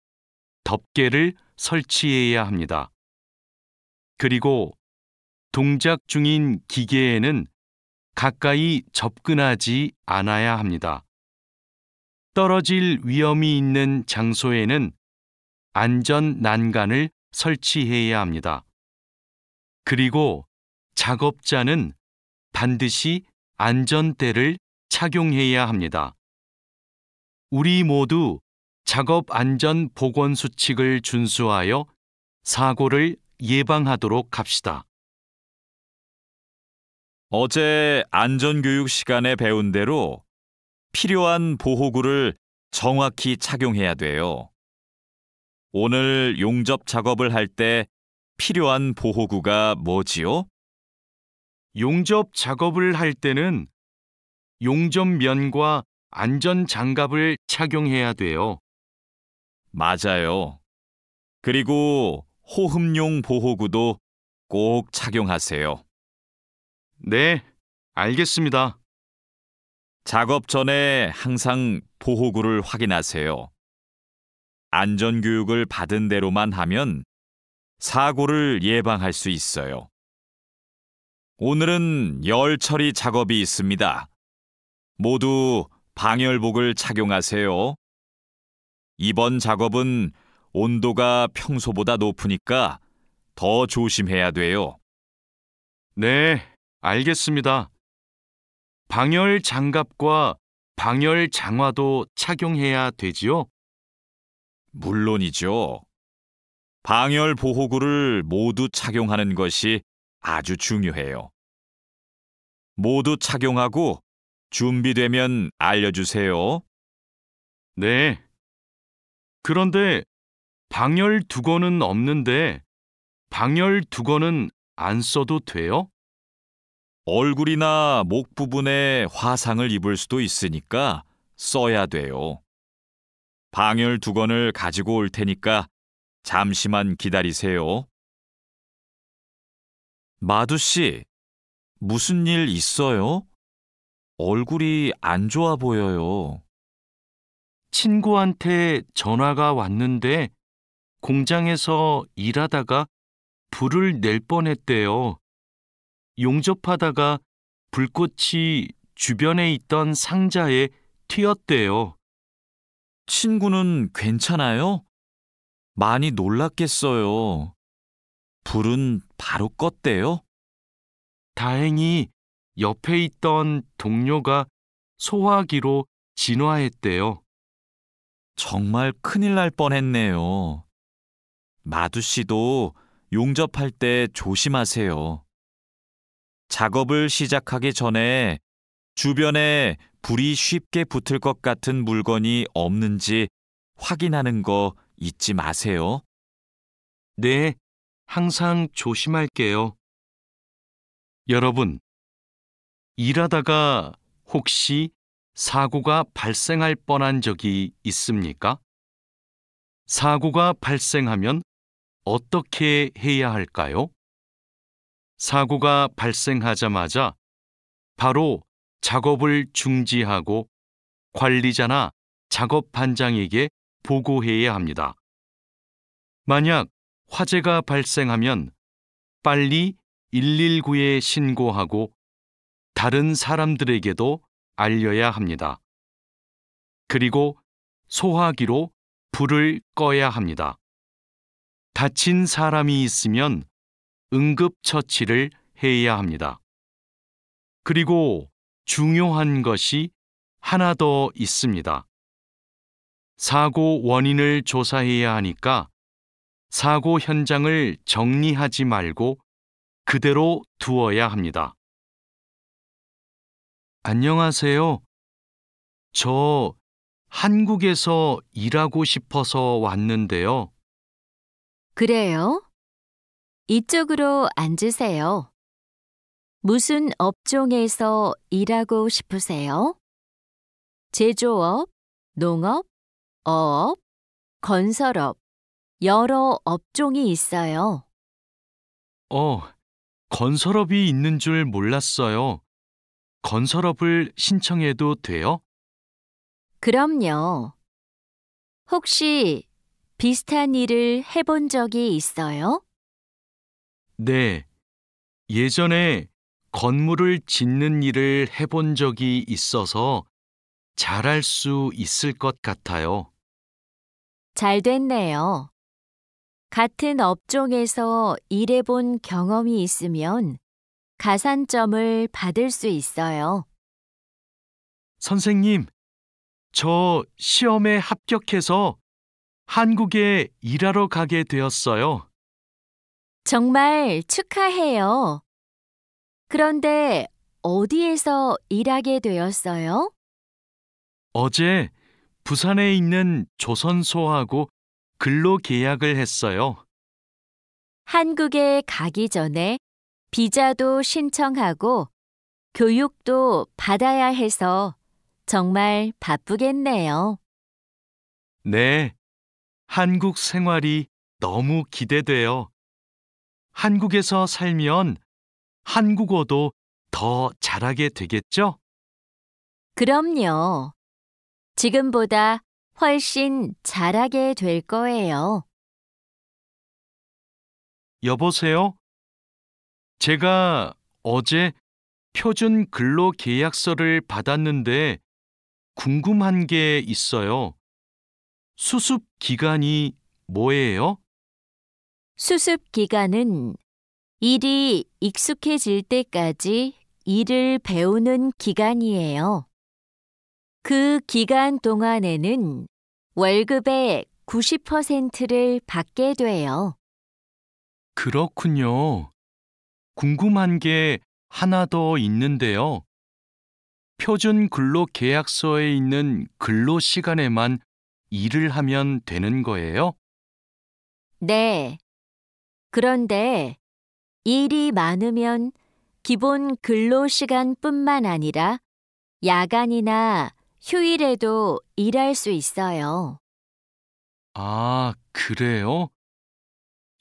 Speaker 2: 덮개를 설치해야 합니다. 그리고 동작 중인 기계에는 가까이 접근하지 않아야 합니다. 떨어질 위험이 있는 장소에는 안전 난간을 설치해야 합니다. 그리고 작업자는 반드시 안전대를 착용해야 합니다. 우리 모두 작업 안전 보건 수칙을 준수하여 사고를 예방하도록 합시다.
Speaker 1: 어제 안전교육 시간에 배운 대로 필요한 보호구를 정확히 착용해야 돼요. 오늘 용접 작업을 할 때 필요한 보호구가 뭐지요?
Speaker 2: 용접 작업을 할 때는 용접면과 안전장갑을 착용해야 돼요.
Speaker 1: 맞아요. 그리고 호흡용 보호구도 꼭 착용하세요.
Speaker 2: 네, 알겠습니다.
Speaker 1: 작업 전에 항상 보호구를 확인하세요. 안전교육을 받은 대로만 하면 사고를 예방할 수 있어요. 오늘은 열 처리 작업이 있습니다. 모두 방열복을 착용하세요. 이번 작업은 온도가 평소보다 높으니까 더 조심해야 돼요.
Speaker 2: 네, 알겠습니다. 방열 장갑과 방열 장화도 착용해야 되지요?
Speaker 1: 물론이죠. 방열 보호구를 모두 착용하는 것이 아주 중요해요. 모두 착용하고 준비되면 알려주세요.
Speaker 2: 네. 그런데 방열 두건은 없는데 방열 두건은 안 써도 돼요?
Speaker 1: 얼굴이나 목 부분에 화상을 입을 수도 있으니까 써야 돼요. 방열 두건을 가지고 올 테니까 잠시만 기다리세요. 마두 씨, 무슨 일 있어요? 얼굴이 안 좋아 보여요.
Speaker 2: 친구한테 전화가 왔는데 공장에서 일하다가 불을 낼 뻔했대요. 용접하다가 불꽃이 주변에 있던 상자에 튀었대요.
Speaker 1: 친구는 괜찮아요? 많이 놀랐겠어요. 불은 바로 껐대요?
Speaker 2: 다행히 옆에 있던 동료가 소화기로 진화했대요.
Speaker 1: 정말 큰일 날 뻔했네요. 마두 씨도 용접할 때 조심하세요. 작업을 시작하기 전에 주변에 불이 쉽게 붙을 것 같은 물건이 없는지 확인하는 거 잊지 마세요.
Speaker 2: 네, 항상 조심할게요. 여러분, 일하다가 혹시 사고가 발생할 뻔한 적이 있습니까? 사고가 발생하면 어떻게 해야 할까요? 사고가 발생하자마자 바로 작업을 중지하고 관리자나 작업 반장에게 보고해야 합니다. 만약 화재가 발생하면 빨리 119에 신고하고 다른 사람들에게도 알려야 합니다. 그리고 소화기로 불을 꺼야 합니다. 다친 사람이 있으면 응급처치를 해야 합니다. 그리고 중요한 것이 하나 더 있습니다. 사고 원인을 조사해야 하니까 사고 현장을 정리하지 말고 그대로 두어야 합니다. 안녕하세요. 저 한국에서 일하고 싶어서 왔는데요.
Speaker 3: 그래요? 이쪽으로 앉으세요. 무슨 업종에서 일하고 싶으세요? 제조업, 농업, 어업, 건설업, 여러 업종이 있어요.
Speaker 2: 건설업이 있는 줄 몰랐어요. 건설업을 신청해도 돼요?
Speaker 3: 그럼요. 혹시 비슷한 일을 해본 적이 있어요?
Speaker 2: 네. 예전에 건물을 짓는 일을 해본 적이 있어서 잘할 수 있을 것 같아요.
Speaker 3: 잘 됐네요. 같은 업종에서 일해본 경험이 있으면 가산점을 받을 수 있어요.
Speaker 2: 선생님, 저 시험에 합격해서 한국에 일하러 가게 되었어요.
Speaker 3: 정말 축하해요. 그런데 어디에서 일하게 되었어요?
Speaker 2: 어제 부산에 있는 조선소하고 근로 계약을 했어요.
Speaker 3: 한국에 가기 전에 비자도 신청하고 교육도 받아야 해서 정말 바쁘겠네요.
Speaker 2: 네, 한국 생활이 너무 기대돼요. 한국에서 살면 한국어도 더 잘하게 되겠죠?
Speaker 3: 그럼요. 지금보다 훨씬 잘하게 될 거예요.
Speaker 2: 여보세요? 제가 어제 표준 근로 계약서를 받았는데 궁금한 게 있어요. 수습 기간이 뭐예요?
Speaker 3: 수습 기간은 일이 익숙해질 때까지 일을 배우는 기간이에요. 그 기간 동안에는 월급의 90%를 받게 돼요.
Speaker 2: 그렇군요. 궁금한 게 하나 더 있는데요. 표준 근로 계약서에 있는 근로 시간에만 일을 하면 되는 거예요?
Speaker 3: 네. 그런데 일이 많으면 기본 근로 시간뿐만 아니라 야간이나 휴일에도 일할 수 있어요.
Speaker 2: 아, 그래요?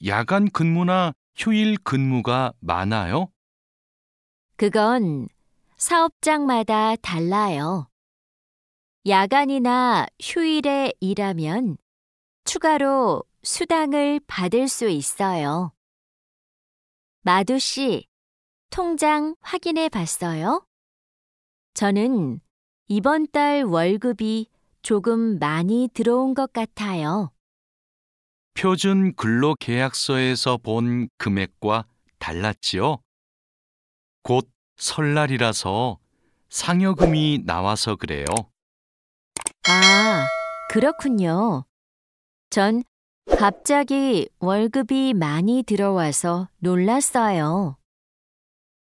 Speaker 2: 야간 근무나 휴일 근무가 많아요?
Speaker 3: 그건 사업장마다 달라요. 야간이나 휴일에 일하면 추가로 수당을 받을 수 있어요. 마두 씨, 통장 확인해 봤어요? 저는 이번 달 월급이 조금 많이 들어온 것 같아요.
Speaker 2: 표준 근로 계약서에서 본 금액과 달랐지요? 곧 설날이라서 상여금이 나와서 그래요.
Speaker 3: 아, 그렇군요. 전 갑자기 월급이 많이 들어와서 놀랐어요.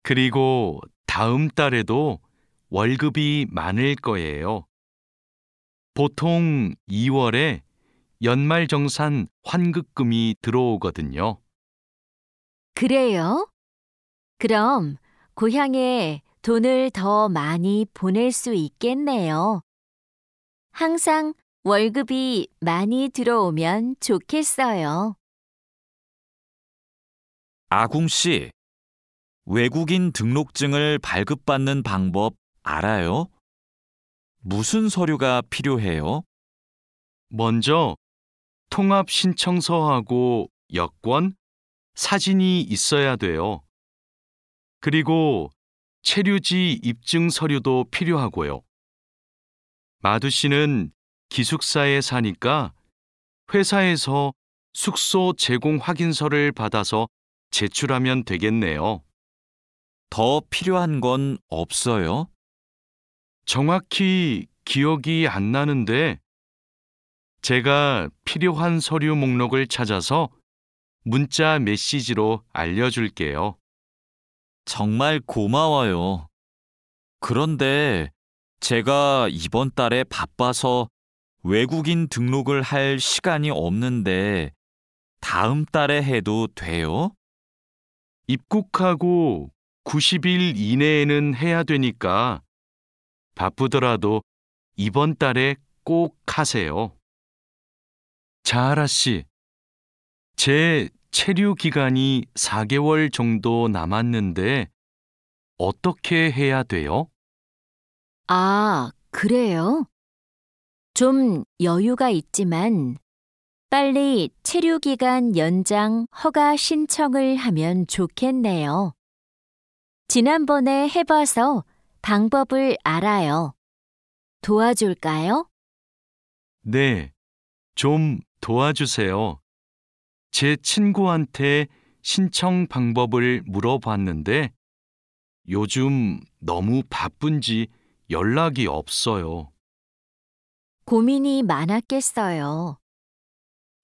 Speaker 2: 그리고 다음 달에도 월급이 많을 거예요. 보통 2월에 연말정산 환급금이 들어오거든요.
Speaker 3: 그래요? 그럼 고향에 돈을 더 많이 보낼 수 있겠네요. 항상 월급이 많이 들어오면 좋겠어요.
Speaker 1: 아궁 씨, 외국인 등록증을 발급받는 방법 알아요? 무슨 서류가 필요해요?
Speaker 2: 먼저 통합 신청서하고 여권, 사진이 있어야 돼요. 그리고 체류지 입증 서류도 필요하고요. 마두 씨는 기숙사에 사니까 회사에서 숙소 제공 확인서를 받아서 제출하면 되겠네요.
Speaker 1: 더 필요한 건 없어요?
Speaker 2: 정확히 기억이 안 나는데 제가 필요한 서류 목록을 찾아서 문자 메시지로 알려줄게요.
Speaker 1: 정말 고마워요. 그런데 제가 이번 달에 바빠서 외국인 등록을 할 시간이 없는데 다음 달에 해도 돼요?
Speaker 2: 입국하고 90일 이내에는 해야 되니까 바쁘더라도 이번 달에 꼭 하세요. 자하라 씨, 제 체류 기간이 4개월 정도 남았는데 어떻게 해야 돼요?
Speaker 3: 아, 그래요? 좀 여유가 있지만 빨리 체류기간 연장 허가 신청을 하면 좋겠네요. 지난번에 해봐서 방법을 알아요. 도와줄까요?
Speaker 2: 네, 좀 도와주세요. 제 친구한테 신청 방법을 물어봤는데 요즘 너무 바쁜지 연락이 없어요.
Speaker 3: 고민이 많았겠어요.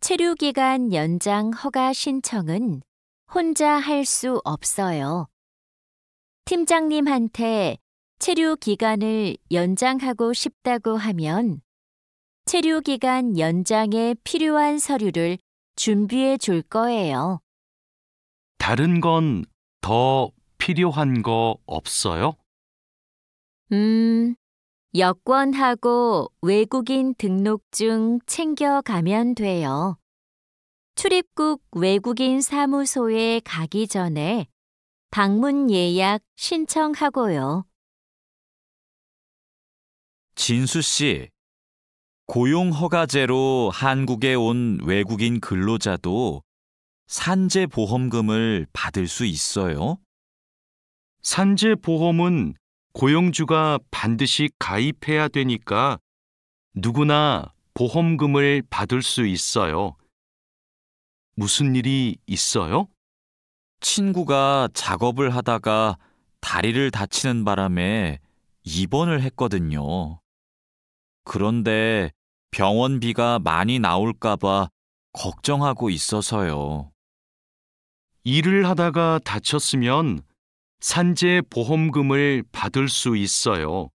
Speaker 3: 체류기간 연장 허가 신청은 혼자 할 수 없어요. 팀장님한테 체류기간을 연장하고 싶다고 하면 체류기간 연장에 필요한 서류를 준비해 줄 거예요.
Speaker 2: 다른 건 더 필요한 거 없어요?
Speaker 3: 여권하고 외국인 등록증 챙겨가면 돼요. 출입국 외국인 사무소에 가기 전에 방문 예약 신청하고요.
Speaker 1: 진수 씨, 고용허가제로 한국에 온 외국인 근로자도 산재보험금을 받을 수 있어요?
Speaker 2: 산재보험은 고용주가 반드시 가입해야 되니까 누구나 보험금을 받을 수 있어요. 무슨 일이 있어요?
Speaker 1: 친구가 작업을 하다가 다리를 다치는 바람에 입원을 했거든요. 그런데 병원비가 많이 나올까 봐 걱정하고 있어서요.
Speaker 2: 일을 하다가 다쳤으면 산재보험금을 받을 수 있어요.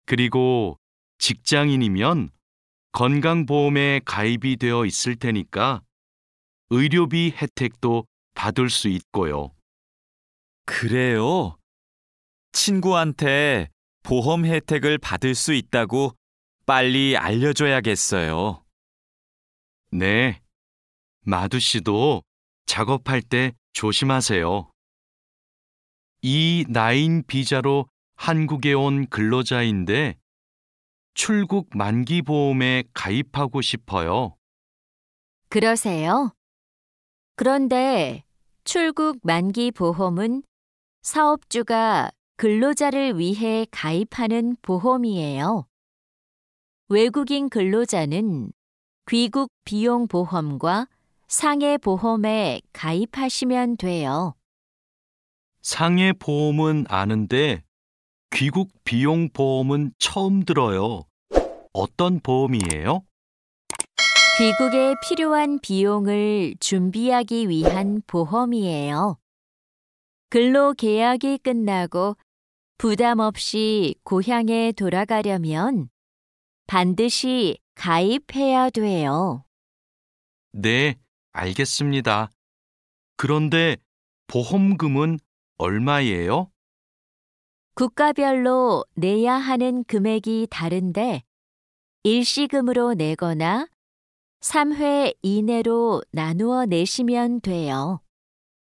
Speaker 2: 그리고 직장인이면 건강보험에 가입이 되어 있을 테니까 의료비 혜택도 받을 수 있고요.
Speaker 1: 그래요? 친구한테 보험 혜택을 받을 수 있다고 빨리 알려줘야겠어요.
Speaker 2: 네, 마두 씨도 작업할 때 조심하세요. E9 비자로 한국에 온 근로자인데 출국 만기 보험에 가입하고 싶어요.
Speaker 3: 그러세요? 그런데 출국 만기 보험은 사업주가 근로자를 위해 가입하는 보험이에요. 외국인 근로자는 귀국 비용 보험과 상해 보험에 가입하시면 돼요.
Speaker 2: 상해 보험은 아는데 귀국 비용 보험은 처음 들어요. 어떤 보험이에요?
Speaker 3: 귀국에 필요한 비용을 준비하기 위한 보험이에요. 근로 계약이 끝나고 부담 없이 고향에 돌아가려면 반드시 가입해야 돼요.
Speaker 2: 네, 알겠습니다. 그런데 보험금은 얼마예요?
Speaker 3: 국가별로 내야 하는 금액이 다른데 일시금으로 내거나 3회 이내로 나누어 내시면 돼요.